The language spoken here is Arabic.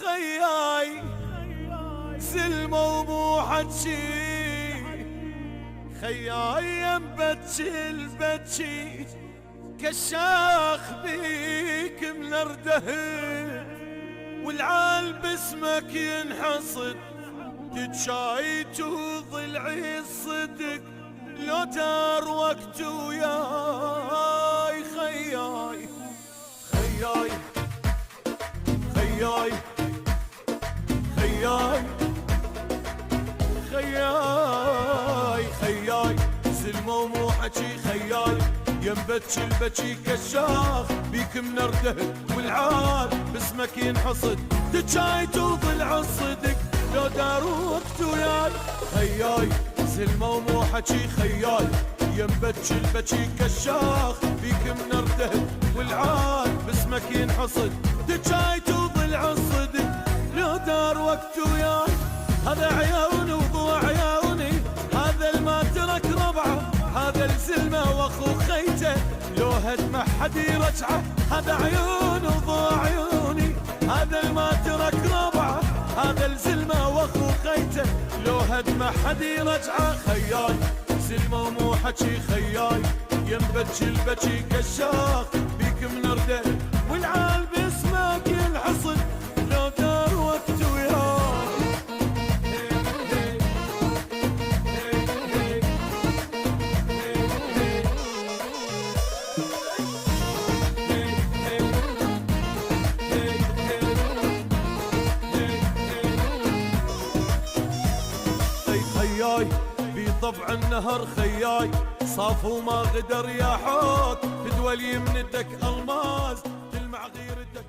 خياي سلمة ومو حجي، خياي ينبتشي البتشي كشاخ بيك من اردهب، والعال باسمك ينحصد تجايت وضلعي الصدق لو دار وقت وياي. خياي خياي خياي خياي خياي خياي سلمة ومو حجي، خياي ينبتشي البتشي كشاخ بيك من اردهب، والعال باسمك ينحصد تجايت وضلع الصدق لو دار وقت وياي. خياي سلمة ومو حجي، خياي ينبتشي البتشي كشاخ بيك من اردهب، والعال باسمك ينحصد تجايت وضلع الصدق لو دار وقت وياي. هذا عيوني وضوع عيوني، هذا الما ترك ربعه، هذا الزلمة واخو خيته لو هدمه حد يرجعه. هذا عيوني وضوع عيوني، هذا الما ترك ربعه، هذا الزلمة واخو خيته لو هدمه حد يرجعه. خياي سلمة ومو حجي، خياي ينبتشي البتشي كشاخ بيك من اردهب، والعال باسمك ينحصد لو دار وقت وياي. خياي بطبع النهر، خياي صاف وما غدر يا حوت، تدول يمندك الماس تلمع غيرتك.